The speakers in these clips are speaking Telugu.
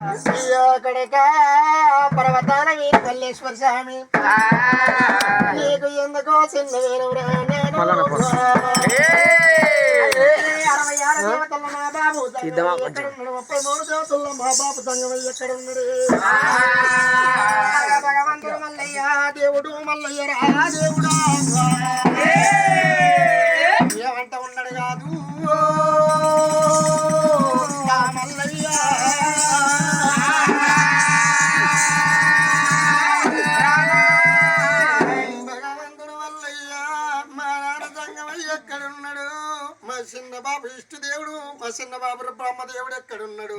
అక్కడికా పర్వతాల వీరి కల్లేశ్వర స్వామి నీకు ఎందుకో చిన్న వేరురా నేను 66 దేవతల మా బాబు ఎక్కడున్నాడు 33 దేవతల్లో మా బాబు సంగమయ్య ఎక్కడున్నాడు భగవంతుడు మల్లయ్య దేవుడు మల్లయ్య రా దేవుడా ఏమంట ఉన్నాడు కాదు మల్లయ్య ఎక్కడున్నాడు మా చిన్న బాబు ఇష్టు దేవుడు మా చిన్న బాబు బ్రహ్మదేవుడు ఎక్కడున్నాడు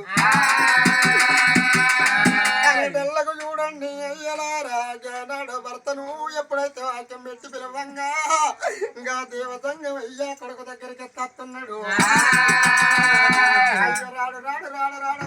తెల్లకు చూడండి అయ్యలారాజనాడు భర్తను ఎప్పుడైతే వాక్యం పెట్టి పిలవంగా ఇంకా దేవతంగా అయ్యా కొడుకు దగ్గరికి తస్తున్నాడు అయ్యో రాడు రాడు రాడు రాడు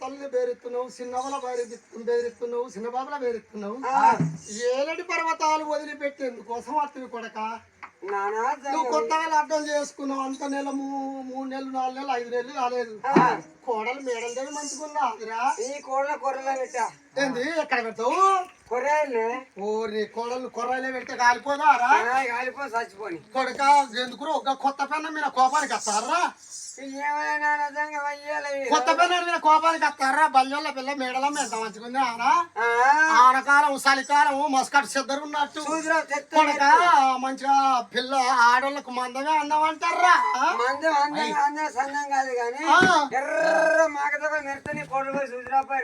తల్లి బేరెత్తున్నావు చిన్నవల బేరెత్తున్నావు చిన్న బాబుల బేరెత్తున్నావు ఏలటి పర్వతాలు వదిలిపెట్టేందుకోసం అత్తవి కొడక నువ్వు కొత్తగా లగ్నం చేసుకున్నావు అంత నెల 3 నెలలు 4 నెలలు 5 నెలలు రాలేదు కోడలు మేడలు దగ్గర మంచుకున్నా ఈ కోడల కొర్రలే పెట్టా ఏంది ఎక్కడ పెడతావు కొర్రాయిలే ఓరి కోడలు కొర్రాయిలే పెడితే కాలిపోదారా కాలిపో చచ్చిపోయి కొడక ఎందుకు ఒక కొత్త పెన్న మీద కోపానికి వస్తారా కొత్త పిల్లల మీద కోపానికి వస్తారా బల్యోళ్ళ పిల్ల మేడల ఎంత మంచిగుంది ఆనకాలం చలికాలం మస్కట్ సిద్ధరు ఉన్నట్టు కొడక మంచిగా పిల్ల ఆడోళ్ళకు మందమే అందం అంటారా మందం అందం సందం కాదు కానీ ఎర్ర మాకతో మెరుతని కొడుకు చూసిరా పైన